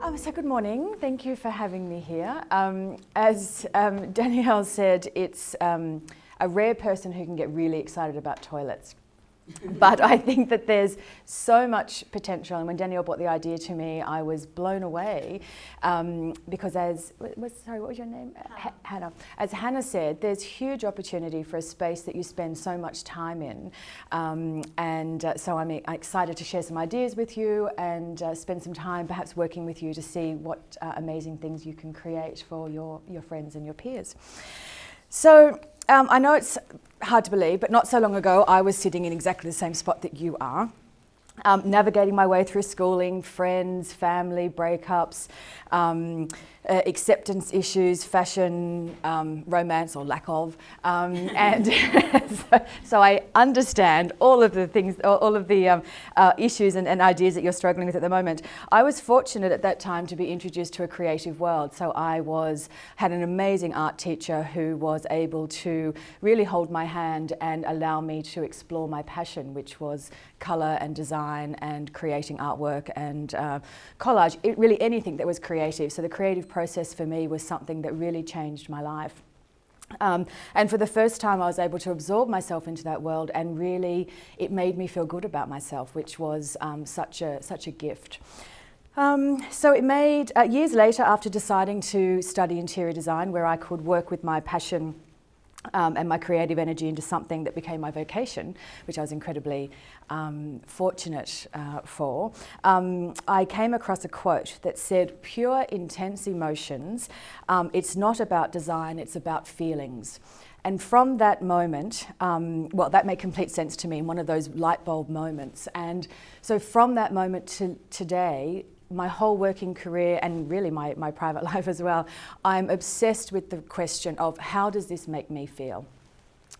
So good morning. Thank you for having me here. As Danielle said, it's a rare person who can get really excited about toilets. But I think that there's so much potential, and when Danielle brought the idea to me, I was blown away because what was your name? Hannah. As Hannah said, there's huge opportunity for a space that you spend so much time in, so I'm excited to share some ideas with you and spend some time perhaps working with you to see what amazing things you can create for your friends and your peers. So I know it's hard to believe, but not so long ago I was sitting in exactly the same spot that you are, navigating my way through schooling, friends, family, breakups, acceptance issues, fashion, romance or lack of, and so I understand all of the things, all of the issues and ideas that you're struggling with at the moment. I was fortunate at that time to be introduced to a creative world, so I had an amazing art teacher who was able to really hold my hand and allow me to explore my passion, which was colour and design and creating artwork and collage, really anything that was creative. So the creative process for me was something that really changed my life. And for the first time I was able to absorb myself into that world, and really it made me feel good about myself, which was such a gift. So it made, years later, after deciding to study interior design, where I could work with my passion and my creative energy into something that became my vocation, which I was incredibly fortunate for, I came across a quote that said, "Pure, intense emotions, it's not about design, it's about feelings." And from that moment, that made complete sense to me, in one of those light bulb moments. And so from that moment to today, my whole working career and really my private life as well, I'm obsessed with the question of how does this make me feel?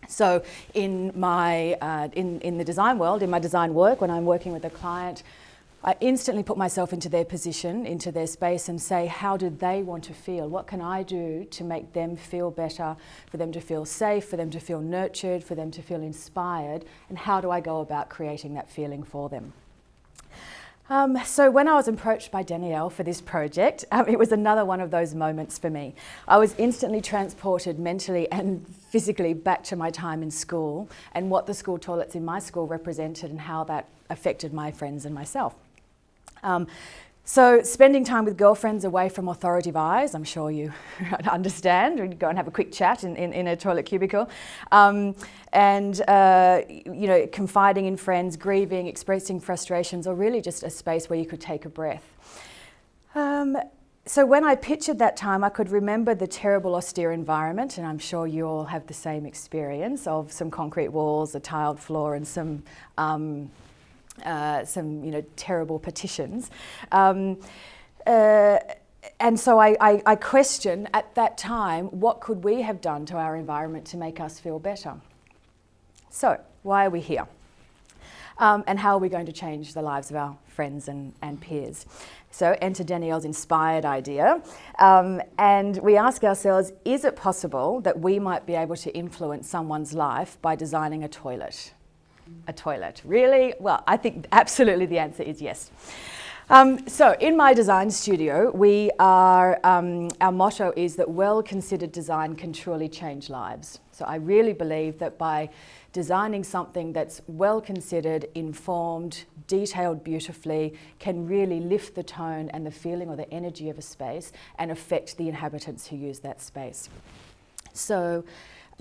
So in my in the design world, in my design work, when I'm working with a client, I instantly put myself into their position, into their space, and say, how do they want to feel? What can I do to make them feel better, for them to feel safe, for them to feel nurtured, for them to feel inspired, and how do I go about creating that feeling for them? So when I was approached by Danielle for this project, it was another one of those moments for me. I was instantly transported mentally and physically back to my time in school and what the school toilets in my school represented and how that affected my friends and myself. So spending time with girlfriends away from authoritative eyes, I'm sure you understand, we go and have a quick chat in a toilet cubicle, confiding in friends, grieving, expressing frustrations, or really just a space where you could take a breath. So when I pictured that time, I could remember the terrible austere environment, and I'm sure you all have the same experience of some concrete walls, a tiled floor, and some terrible partitions. And so I questioned at that time, what could we have done to our environment to make us feel better? So why are we here? And how are we going to change the lives of our friends and peers? So enter Danielle's inspired idea. And we ask ourselves, is it possible that we might be able to influence someone's life by designing a toilet? A toilet, really? Well, I think absolutely the answer is yes. So in my design studio, our motto is that well-considered design can truly change lives. So I really believe that by designing something that's well-considered, informed, detailed beautifully, can really lift the tone and the feeling or the energy of a space and affect the inhabitants who use that space. So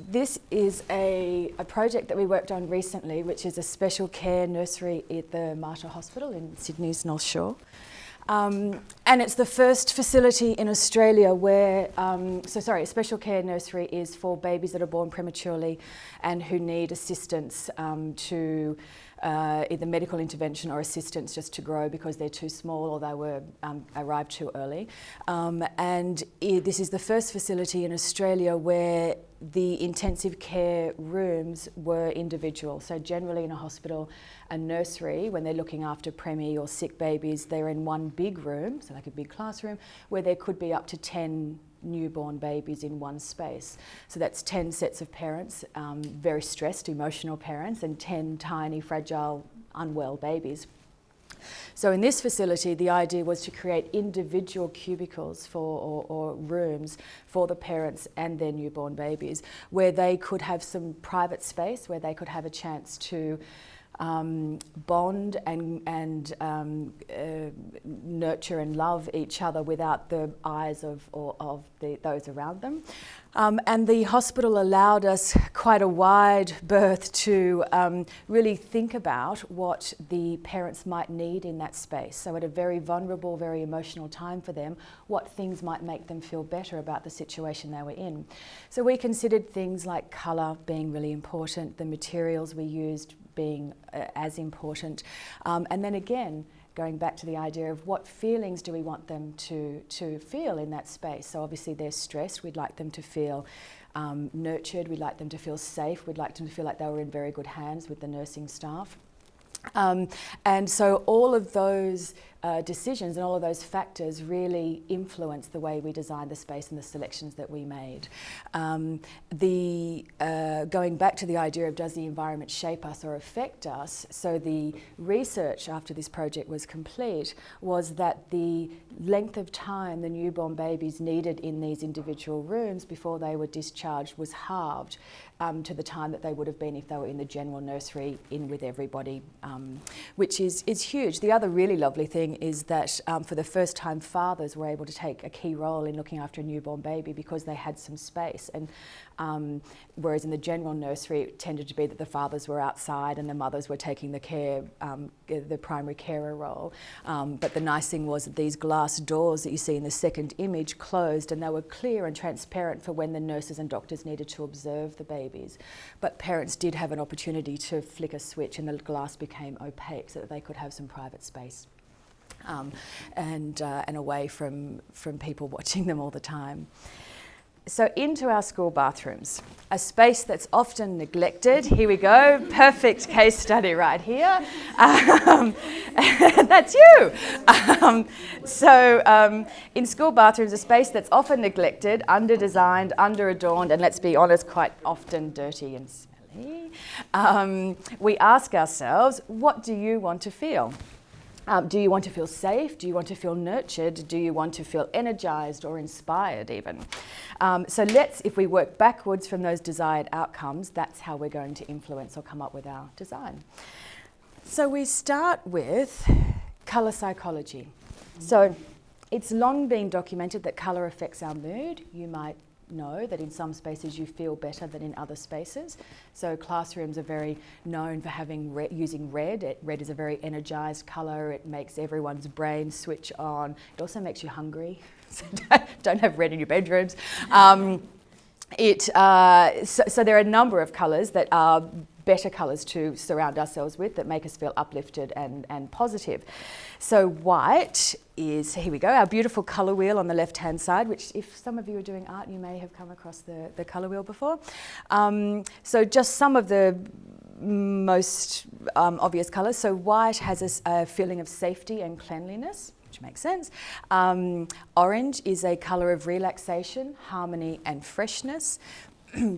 this is a project that we worked on recently, which is a special care nursery at the Mater Hospital in Sydney's North Shore. And it's the first facility in Australia where, a special care nursery is for babies that are born prematurely and who need assistance to either medical intervention or assistance just to grow because they're too small or they were arrived too early. This is the first facility in Australia where the intensive care rooms were individual. So generally in a hospital, a nursery, when they're looking after premi or sick babies, they're in one big room, so like a big classroom, where there could be up to 10 newborn babies in one space. So that's 10 sets of parents, very stressed, emotional parents, and 10 tiny, fragile, unwell babies. So in this facility, the idea was to create individual cubicles or rooms for the parents and their newborn babies, where they could have some private space, where they could have a chance to bond and nurture and love each other without the eyes of those around them. And the hospital allowed us quite a wide berth to really think about what the parents might need in that space. So at a very vulnerable, very emotional time for them, what things might make them feel better about the situation they were in. So we considered things like colour being really important, the materials we used being as important. And then again, going back to the idea of what feelings do we want them to feel in that space. So obviously they're stressed, we'd like them to feel nurtured, we'd like them to feel safe, we'd like them to feel like they were in very good hands with the nursing staff. And so all of those decisions and all of those factors really influence the way we designed the space and the selections that we made. Going back to the idea of does the environment shape us or affect us, so the research after this project was complete was that the length of time the newborn babies needed in these individual rooms before they were discharged was halved to the time that they would have been if they were in the general nursery in with everybody, which is huge. The other really lovely thing is that for the first time fathers were able to take a key role in looking after a newborn baby because they had some space. And whereas in the general nursery it tended to be that the fathers were outside and the mothers were taking the care, the primary carer role. But the nice thing was that these glass doors that you see in the second image closed, and they were clear and transparent for when the nurses and doctors needed to observe the babies. But parents did have an opportunity to flick a switch and the glass became opaque so that they could have some private space. And away from people watching them all the time. So into our school bathrooms, a space that's often neglected. Here we go, perfect case study right here. That's you. In school bathrooms, a space that's often neglected, under-designed, under-adorned, and let's be honest, quite often dirty and smelly. We ask ourselves, what do you want to feel? Do you want to feel safe? Do you want to feel nurtured? Do you want to feel energised or inspired even? So if we work backwards from those desired outcomes, that's how we're going to influence or come up with our design. So we start with colour psychology. So it's long been documented that colour affects our mood. You might know that in some spaces you feel better than in other spaces. So classrooms are very known for using red. Red is a very energised colour. It makes everyone's brain switch on. It also makes you hungry. So don't have red in your bedrooms. So there are a number of colours that are better colours to surround ourselves with that make us feel uplifted and positive. So white is, here we go, our beautiful colour wheel on the left-hand side, which if some of you are doing art, you may have come across the colour wheel before. So just some of the most obvious colours. So white has a feeling of safety and cleanliness, which makes sense. Orange is a colour of relaxation, harmony and freshness.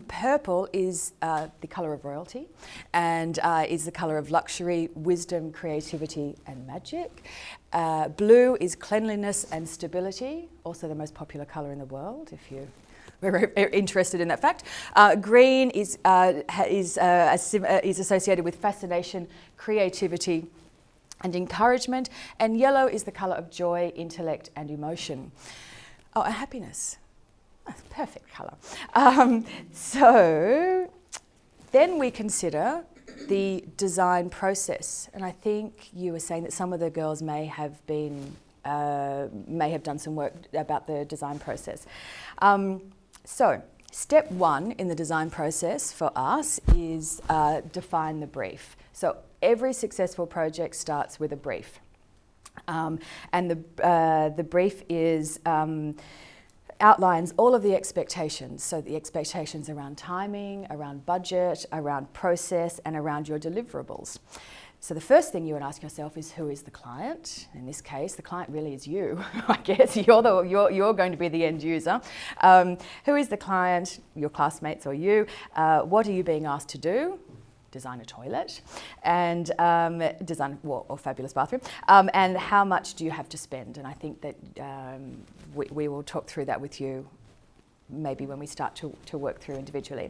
Purple is the colour of royalty and is the colour of luxury, wisdom, creativity and magic. Blue is cleanliness and stability, also the most popular colour in the world if you were interested in that fact. Green is associated with fascination, creativity and encouragement, and yellow is the colour of joy, intellect and emotion. Oh, and happiness. That's a perfect colour. So then we consider the design process, and I think you were saying that some of the girls may have done some work about the design process. So step one in the design process for us is define the brief. So every successful project starts with a brief, and the brief is outlines all of the expectations. So the expectations around timing, around budget, around process, and around your deliverables. So the first thing you would ask yourself is, who is the client? In this case, the client really is you, I guess. You're going to be the end user. Who is the client, your classmates or you? What are you being asked to do? design a toilet, and design or fabulous bathroom, and how much do you have to spend? And I think that we will talk through that with you maybe when we start to work through individually.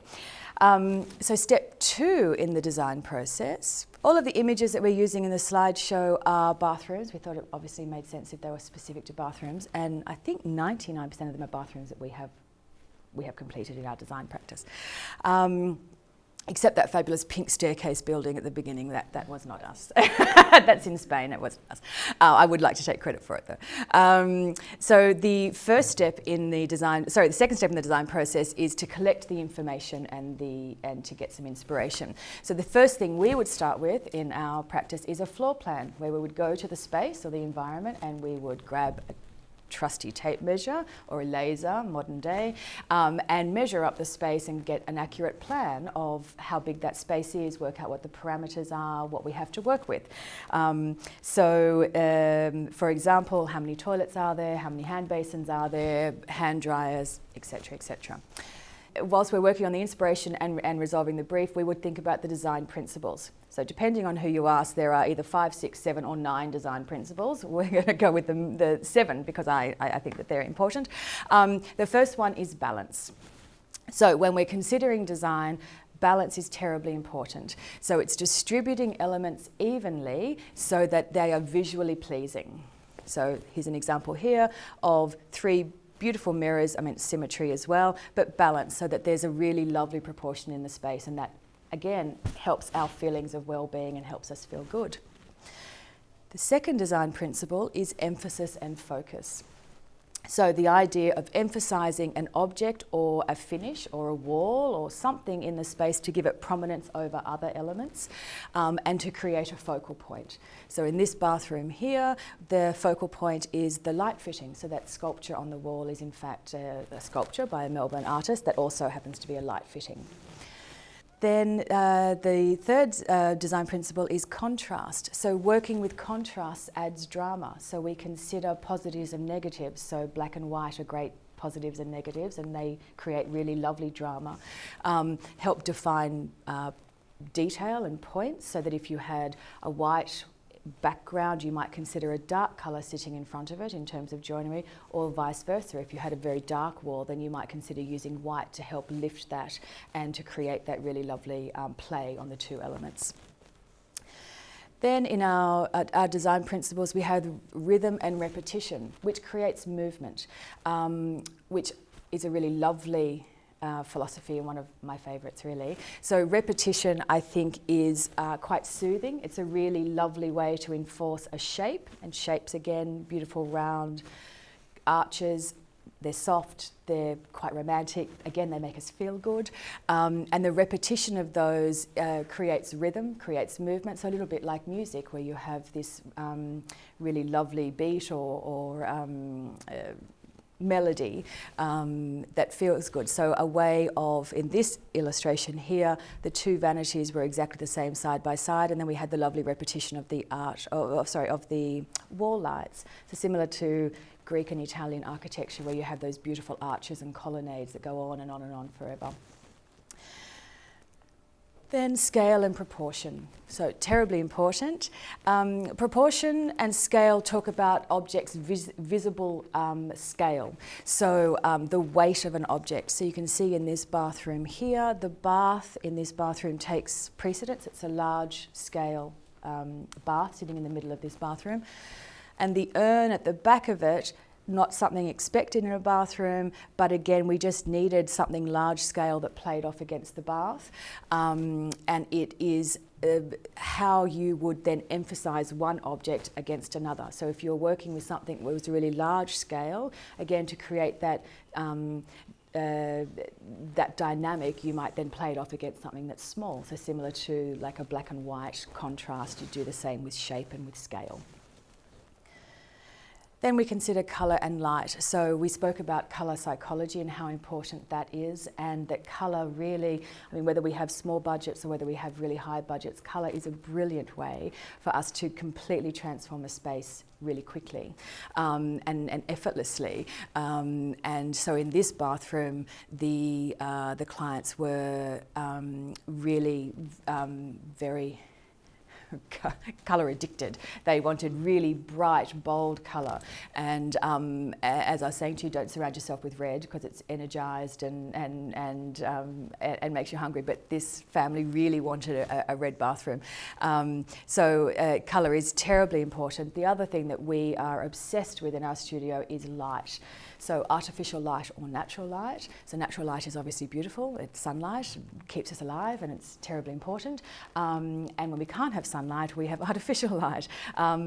So step 2 in the design process, all of the images that we're using in the slideshow are bathrooms. We thought it obviously made sense if they were specific to bathrooms, and I think 99% of them are bathrooms that we have completed in our design practice. Except that fabulous pink staircase building at the beginning, that was not us. That's in Spain, it wasn't us. I would like to take credit for it though. So the second step in the design process is to collect the information and to get some inspiration. So the first thing we would start with in our practice is a floor plan, where we would go to the space or the environment and we would grab a trusty tape measure or a laser, modern day, and measure up the space and get an accurate plan of how big that space is, work out what the parameters are, what we have to work with. For example, how many toilets are there, how many hand basins are there, hand dryers, etc., etc. Whilst we're working on the inspiration and resolving the brief, we would think about the design principles. So depending on who you ask, there are either 5, 6, 7 or 9 design principles. We're going to go with the 7 because I think that they're important. The first one is balance. So when we're considering design, balance is terribly important. So it's distributing elements evenly so that they are visually pleasing. So here's an example here of 3 beautiful mirrors, symmetry as well, but balance so that there's a really lovely proportion in the space, and that again helps our feelings of well-being and helps us feel good. The second design principle is emphasis and focus. So the idea of emphasising an object or a finish or a wall or something in the space to give it prominence over other elements, and to create a focal point. So in this bathroom here, the focal point is the light fitting. So that sculpture on the wall is in fact a sculpture by a Melbourne artist that also happens to be a light fitting. Then the third design principle is contrast. So working with contrast adds drama. So we consider positives and negatives. So black and white are great positives and negatives, and they create really lovely drama. Help define detail and points, so that if you had a white background, you might consider a dark colour sitting in front of it in terms of joinery, or vice versa. If you had a very dark wall, then you might consider using white to help lift that and to create that really lovely play on the 2 elements. Then in our design principles, we have rhythm and repetition, which creates movement, which is a really lovely philosophy and one of my favourites really. So repetition, I think, is quite soothing. It's a really lovely way to enforce a shape, and shapes again, beautiful round arches. They're soft, they're quite romantic. Again, they make us feel good. And the repetition of those creates rhythm, creates movement. So a little bit like music, where you have this really lovely beat or melody that feels good. So a way of, in this illustration here, the 2 vanities were exactly the same side by side, and then we had the lovely repetition of the of the wall lights. So similar to Greek and Italian architecture, where you have those beautiful arches and colonnades that go on and on and on forever. Then scale and proportion. So terribly important. Proportion and scale talk about objects' visible scale. So the weight of an object. So you can see in this bathroom here, the bath in this bathroom takes precedence. It's a large scale bath sitting in the middle of this bathroom. And the urn at the back of it, not something expected in a bathroom, but again, we just needed something large scale that played off against the bath. And it is how you would then emphasise one object against another. So if you're working with something that was really large scale, again, to create that that dynamic, you might then play it off against something that's small. So similar to like a black and white contrast, you do the same with shape and with scale. Then we consider colour and light. So we spoke about colour psychology and how important that is, and that colour really, I mean, whether we have small budgets or whether we have really high budgets, colour is a brilliant way for us to completely transform a space really quickly and effortlessly. And so in this bathroom, the clients were really very colour addicted. They wanted really bright, bold colour. And as I was saying to you, don't surround yourself with red because it's energised and makes you hungry. But this family really wanted a red bathroom. So colour is terribly important. The other thing that we are obsessed with in our studio is light. So artificial light or natural light. So natural light is obviously beautiful. It's sunlight, it keeps us alive, and it's terribly important. And when we can't have sunlight, we have artificial light.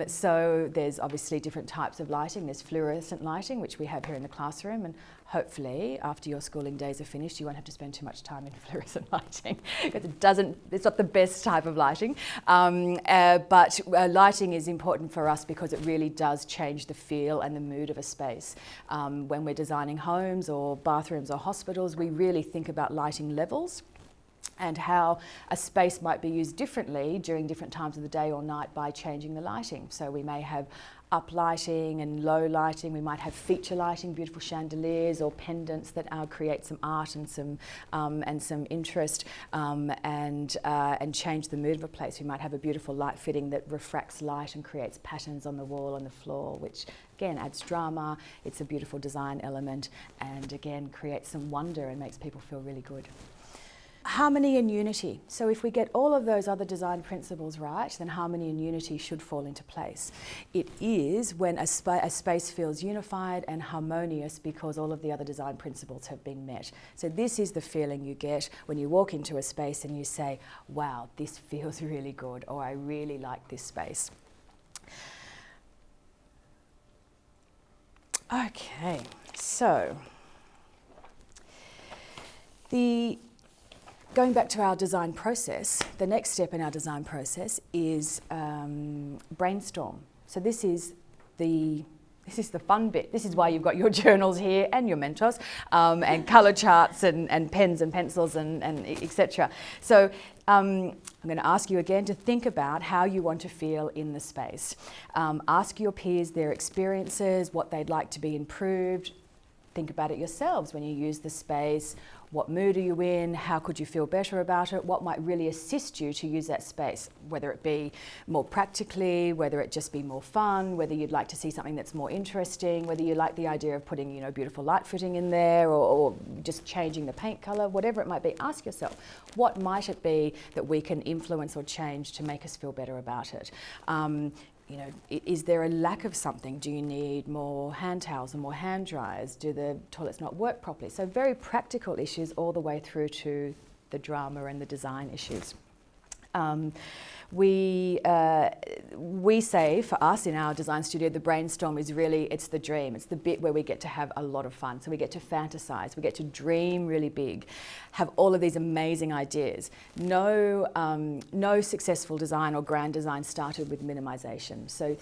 So there's obviously different types of lighting. There's fluorescent lighting, which we have here in the classroom, and hopefully after your schooling days are finished, you won't have to spend too much time in fluorescent lighting because it's not the best type of lighting. But lighting is important for us because it really does change the feel and the mood of a space. When we're designing homes or bathrooms or hospitals, we really think about lighting levels and how a space might be used differently during different times of the day or night by changing the lighting. So we may have up lighting and low lighting. We might have feature lighting, beautiful chandeliers or pendants that create some art and some interest, and change the mood of a place. We might have a beautiful light fitting that refracts light and creates patterns on the wall and the floor, which again adds drama. It's a beautiful design element, and again creates some wonder and makes people feel really good. Harmony and unity. So if we get all of those other design principles right, then harmony and unity should fall into place. It is when a space feels unified and harmonious because all of the other design principles have been met. So this is the feeling you get when you walk into a space and you say, wow, this feels really good, or I really like this space. Okay, so going back to our design process, the next step in our design process is brainstorm. So this is the fun bit. This is why you've got your journals here and your Mentos, and colour charts and pens and pencils and etc. So I'm going to ask you again to think about how you want to feel in the space. Ask your peers their experiences, what they'd like to be improved. Think about it yourselves when you use the space. What mood are you in? How could you feel better about it? What might really assist you to use that space? Whether it be more practically, whether it just be more fun, whether you'd like to see something that's more interesting, whether you like the idea of putting, beautiful light fitting in there, or just changing the paint colour, whatever it might be. Ask yourself, what might it be that we can influence or change to make us feel better about it? Is there a lack of something? Do you need more hand towels and more hand dryers? Do the toilets not work properly? So very practical issues all the way through to the drama and the design issues. We say for us in our design studio, the brainstorm is really, it's the dream. It's the bit where we get to have a lot of fun. So we get to fantasize, we get to dream really big, have all of these amazing ideas. No successful design or grand design started with minimization. So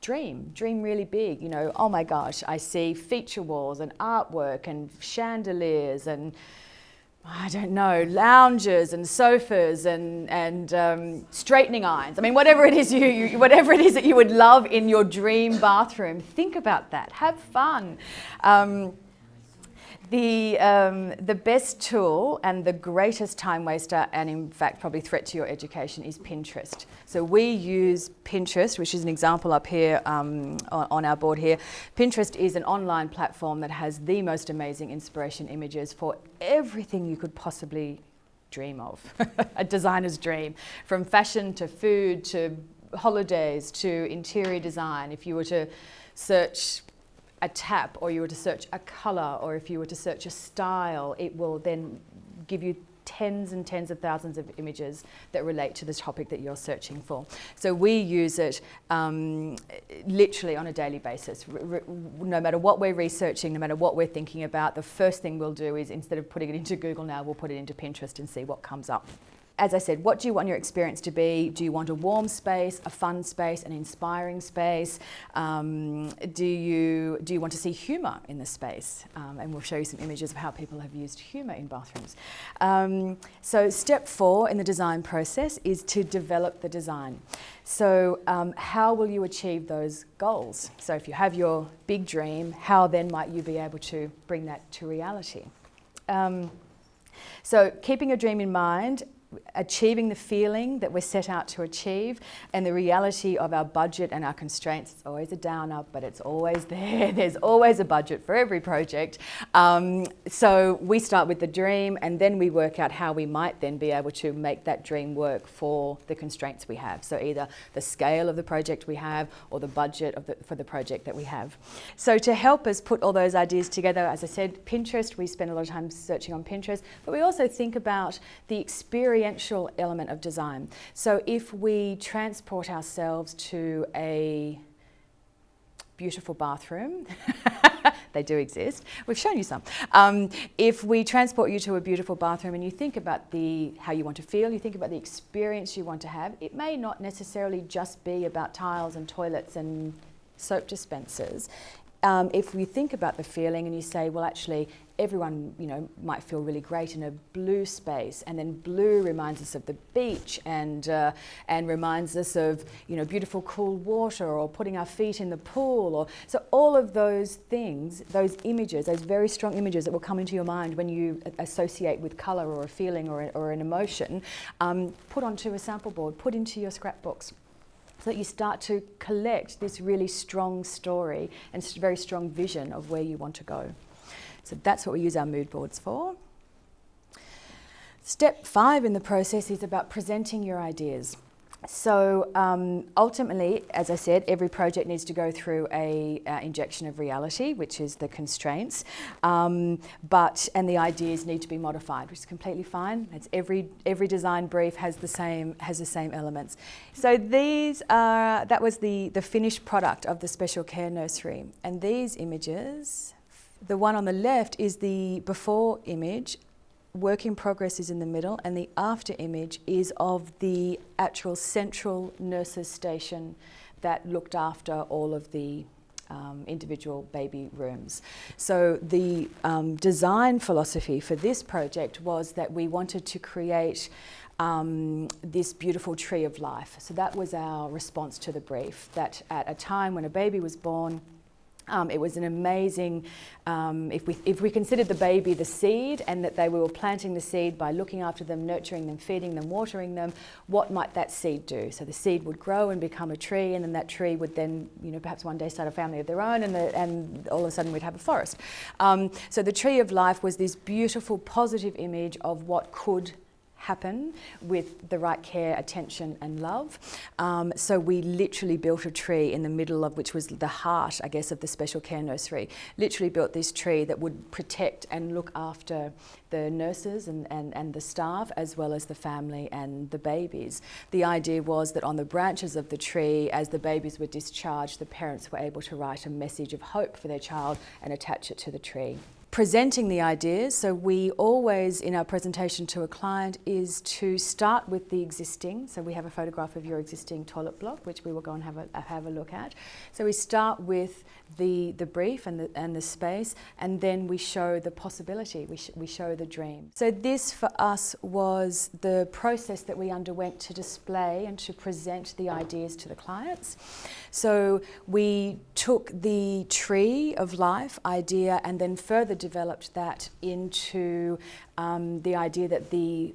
dream really big. Oh my gosh, I see feature walls and artwork and chandeliers and I don't know, lounges and sofas and straightening irons. I mean, whatever it is whatever it is that you would love in your dream bathroom, think about that. Have fun. The best tool and the greatest time waster, and in fact probably threat to your education, is Pinterest. So we use Pinterest, which is an example up here on our board here. Pinterest is an online platform that has the most amazing inspiration images for everything you could possibly dream of. A designer's dream, from fashion to food to holidays to interior design. If you were to search a tap, or you were to search a colour, or if you were to search a style, it will then give you tens and tens of thousands of images that relate to the topic that you're searching for. So we use it literally on a daily basis. No matter what we're researching, no matter what we're thinking about, the first thing we'll do is, instead of putting it into Google now, we'll put it into Pinterest and see what comes up. as I said, what do you want your experience to be? Do you want a warm space, a fun space, an inspiring space? Do you want to see humour in the space? And we'll show you some images of how people have used humour in bathrooms. So step 4 in the design process is to develop the design. So how will you achieve those goals? So if you have your big dream, how then might you be able to bring that to reality? So keeping your dream in mind, achieving the feeling that we're set out to achieve, and the reality of our budget and our constraints. It's always a downer, but it's always there. There's always a budget for every project. So we start with the dream, and then we work out how we might then be able to make that dream work for the constraints we have. So either the scale of the project we have or the budget for the project that we have. So to help us put all those ideas together, as I said, Pinterest, we spend a lot of time searching on Pinterest, but we also think about the experiential element of design. So if we transport ourselves to a beautiful bathroom, they do exist, we've shown you some. If we transport you to a beautiful bathroom and you think about how you want to feel, you think about the experience you want to have, it may not necessarily just be about tiles and toilets and soap dispensers. If we think about the feeling and you say, well, actually, everyone, might feel really great in a blue space, and then blue reminds us of the beach and reminds us of, beautiful cool water, or putting our feet in the pool, or so all of those things, those images, those very strong images that will come into your mind when you associate with colour or a feeling or an emotion, put onto a sample board, put into your scrapbooks, so that you start to collect this really strong story and very strong vision of where you want to go. So that's what we use our mood boards for. Step 5 in the process is about presenting your ideas. So ultimately, as I said, every project needs to go through a injection of reality, which is the constraints, and the ideas need to be modified, which is completely fine. It's every design brief has the same elements. So that was the finished product of the special care nursery, and these images. The one on the left is the before image, work in progress is in the middle, and the after image is of the actual central nurses station that looked after all of the individual baby rooms. So the design philosophy for this project was that we wanted to create this beautiful tree of life. So that was our response to the brief, that at a time when a baby was born, it was an amazing, if we considered the baby the seed, and that we were planting the seed by looking after them, nurturing them, feeding them, watering them, what might that seed do? So the seed would grow and become a tree, and then that tree would then, perhaps one day start a family of their own, and all of a sudden we'd have a forest. So the tree of life was this beautiful, positive image of what could happen with the right care, attention and love. So we literally built a tree in the middle of which was the heart, I guess, of the special care nursery. Literally built this tree that would protect and look after the nurses and the staff, as well as the family and the babies. The idea was that on the branches of the tree, as the babies were discharged, the parents were able to write a message of hope for their child and attach it to the tree. Presenting the ideas, so we always, in our presentation to a client, is to start with the existing. So we have a photograph of your existing toilet block, which we will go and have a look at. So we start with the brief and the space, and then we show the possibility, we show the dream. So this for us was the process that we underwent to display and to present the ideas to the clients. So we took the tree of life idea and then further developed that into the idea that the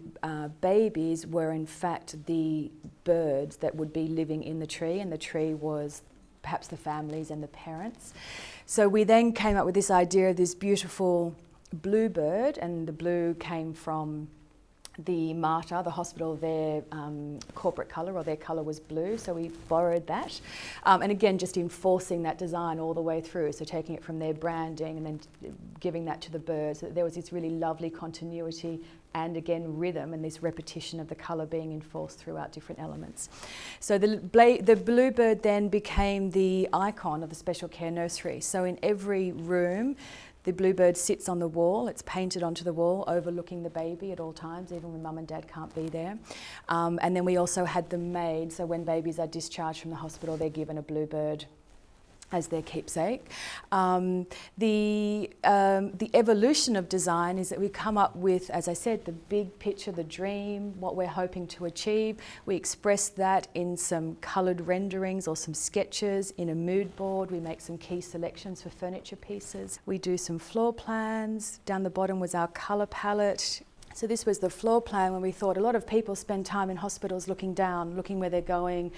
babies were in fact the birds that would be living in the tree, and the tree was perhaps the families and the parents. So we then came up with this idea of this beautiful blue bird, and the blue came from the Mater, the hospital, their corporate colour, or their colour was blue, so we borrowed that. And again, just enforcing that design all the way through, so taking it from their branding and then giving that to the birds, so that there was this really lovely continuity and again rhythm, and this repetition of the colour being enforced throughout different elements. So the bluebird then became the icon of the special care nursery. So in every room, the bluebird sits on the wall. It's painted onto the wall, overlooking the baby at all times, even when mum and dad can't be there. And then we also had them made, so when babies are discharged from the hospital, they're given a bluebird as their keepsake. The evolution of design is that we come up with, as I said, the big picture, the dream, what we're hoping to achieve. We express that in some coloured renderings or some sketches, in a mood board. We make some key selections for furniture pieces. We do some floor plans. Down the bottom was our colour palette. So this was the floor plan when we thought a lot of people spend time in hospitals looking down, looking where they're going,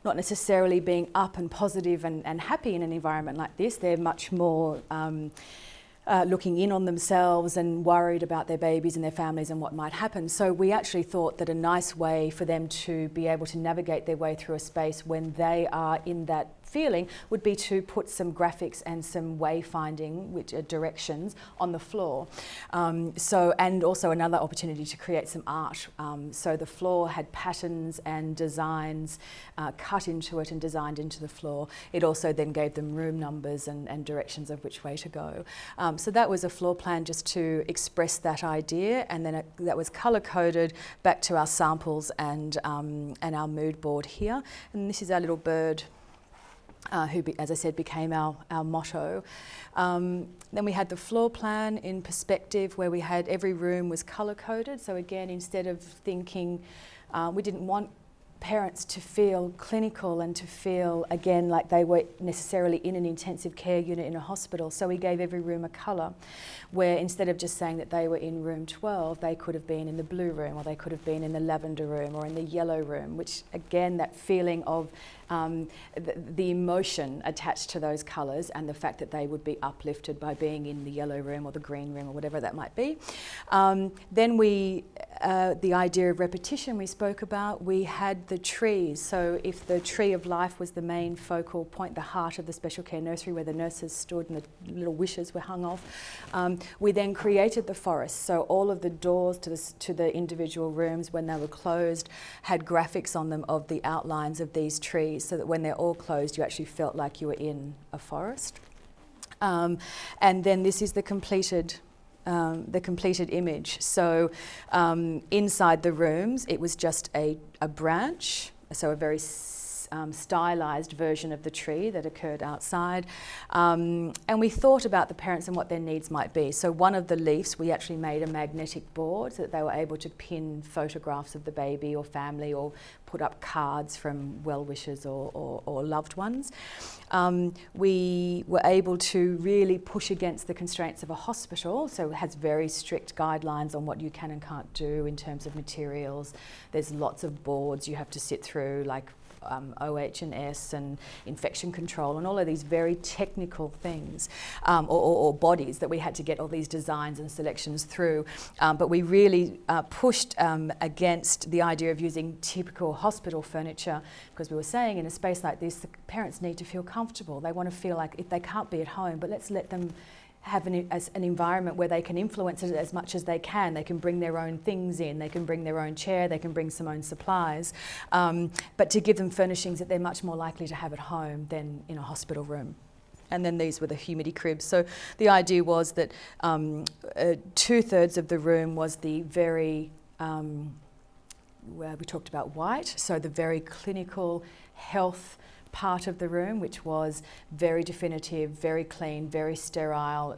not necessarily being up and positive and happy in an environment like this. They're much more looking in on themselves and worried about their babies and their families and what might happen. So we actually thought that a nice way for them to be able to navigate their way through a space when they are in that feeling would be to put some graphics and some wayfinding, which are directions, on the floor. And also another opportunity to create some art. So the floor had patterns and designs cut into it and designed into the floor. It also then gave them room numbers and directions of which way to go. So that was a floor plan just to express that idea, and then that was colour coded back to our samples and our mood board here. And this is our little bird, who, as I said, became our motto. Then we had the floor plan in perspective, where we had every room was colour coded. So again, instead of thinking, we didn't want parents to feel clinical and to feel, again, like they were necessarily in an intensive care unit in a hospital. So we gave every room a colour, where instead of just saying that they were in room 12, they could have been in the blue room, or they could have been in the lavender room, or in the yellow room, which again, that feeling of the emotion attached to those colours, and the fact that they would be uplifted by being in the yellow room or the green room or whatever that might be. Then the idea of repetition we spoke about, we had the trees. So if the tree of life was the main focal point, the heart of the special care nursery where the nurses stood and the little wishes were hung off, we then created the forest. So all of the doors to the individual rooms, when they were closed, had graphics on them of the outlines of these trees, so that when they're all closed, you actually felt like you were in a forest. And then this is the completed image. So inside the rooms, it was just a branch, so a very stylised version of the tree that occurred outside. And we thought about the parents and what their needs might be. So one of the leaves, we actually made a magnetic board so that they were able to pin photographs of the baby or family, or put up cards from well-wishers or loved ones. We were able to really push against the constraints of a hospital, so it has very strict guidelines on what you can and can't do in terms of materials. There's lots of boards you have to sit through, like OH&S and infection control, and all of these very technical things, or bodies that we had to get all these designs and selections through. But we really pushed against the idea of using typical hospital furniture, because we were saying in a space like this, the parents need to feel comfortable. They want to feel like, if they can't be at home, but let's let them have an environment where they can influence it as much as they can. They can bring their own things in, they can bring their own chair, they can bring some own supplies, but to give them furnishings that they're much more likely to have at home than in a hospital room. And then these were the humidity cribs. So the idea was that 2/3 of the room was the very, where we talked about white, so the very clinical health part of the room, which was very definitive, very clean, very sterile.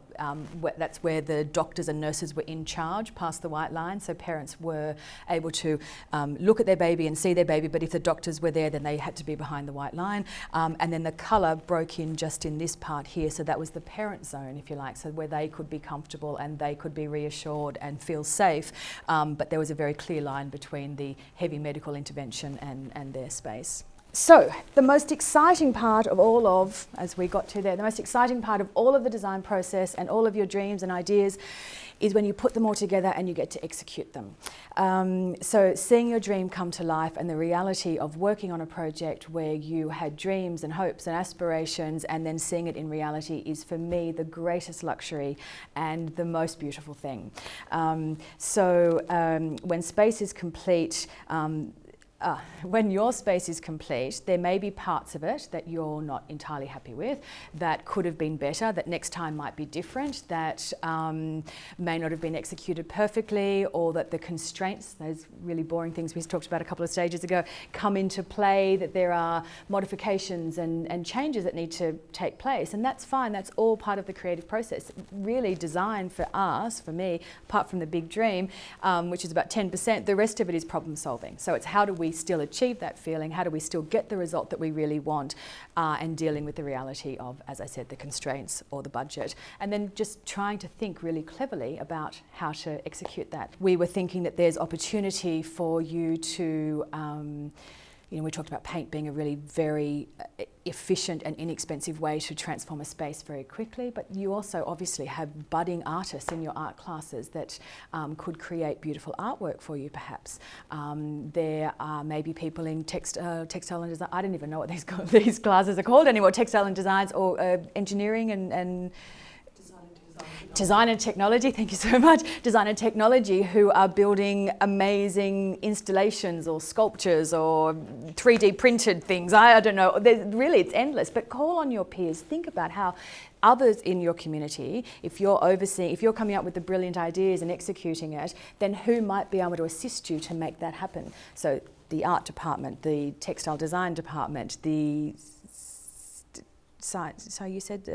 That's where the doctors and nurses were in charge, past the white line, so parents were able to look at their baby and see their baby, but if the doctors were there, then they had to be behind the white line. And then the colour broke in just in this part here, so that was the parent zone, if you like, so where they could be comfortable and they could be reassured and feel safe, but there was a very clear line between the heavy medical intervention and their space. So the most exciting part of all of, as we got to there, the most exciting part of all of the design process and all of your dreams and ideas is when you put them all together and you get to execute them. So seeing your dream come to life and the reality of working on a project where you had dreams and hopes and aspirations and then seeing it in reality is, for me, the greatest luxury and the most beautiful thing. When space is complete, when your space is complete, there may be parts of it that you're not entirely happy with, that could have been better, that next time might be different, that may not have been executed perfectly, or that the constraints, those really boring things we talked about a couple of stages ago, come into play, that there are modifications and changes that need to take place. And that's fine, that's all part of the creative process. Really, design for us, for me, apart from the big dream, which is about 10%, the rest of it is problem solving. So it's how do we still achieve that feeling? How do we still get the result that we really want? And dealing with the reality of, as I said, the constraints or the budget. And then just trying to think really cleverly about how to execute that. We were thinking that there's opportunity for you to, we talked about paint being a really very efficient and inexpensive way to transform a space very quickly, but you also obviously have budding artists in your art classes that could create beautiful artwork for you, perhaps. There are maybe people in textile and design. I don't even know what these classes are called anymore, textile and designs, or engineering and Design and technology, thank you so much. Design and technology, who are building amazing installations or sculptures or 3D printed things. I don't know, really it's endless, but call on your peers. Think about how others in your community, if you're coming up with the brilliant ideas and executing it, then who might be able to assist you to make that happen? So the art department, the textile design department, the science, so you said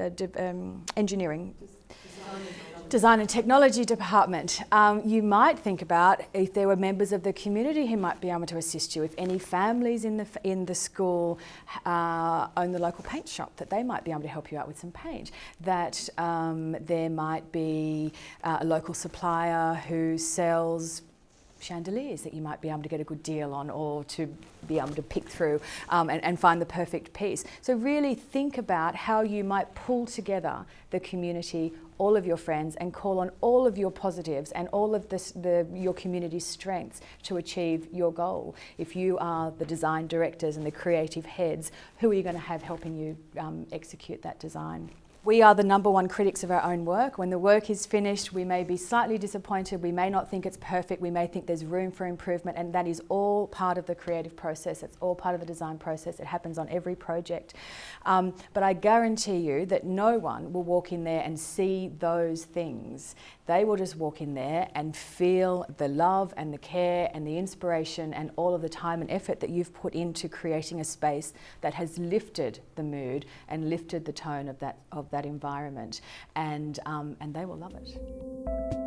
engineering. Design and technology department. You might think about if there were members of the community who might be able to assist you. If any families in the school own the local paint shop, that they might be able to help you out with some paint. That there might be a local supplier who sells chandeliers that you might be able to get a good deal on, or to be able to pick through and find the perfect piece. So really think about how you might pull together the community, all of your friends, and call on all of your positives and all of your community's strengths to achieve your goal. If you are the design directors and the creative heads, who are you going to have helping you execute that design? We are the #1 critics of our own work. When the work is finished, we may be slightly disappointed, we may not think it's perfect, we may think there's room for improvement, and that is all part of the creative process, it's all part of the design process, it happens on every project. But I guarantee you that no one will walk in there and see those things. They will just walk in there and feel the love and the care and the inspiration and all of the time and effort that you've put into creating a space that has lifted the mood and lifted the tone of that environment, and they will love it.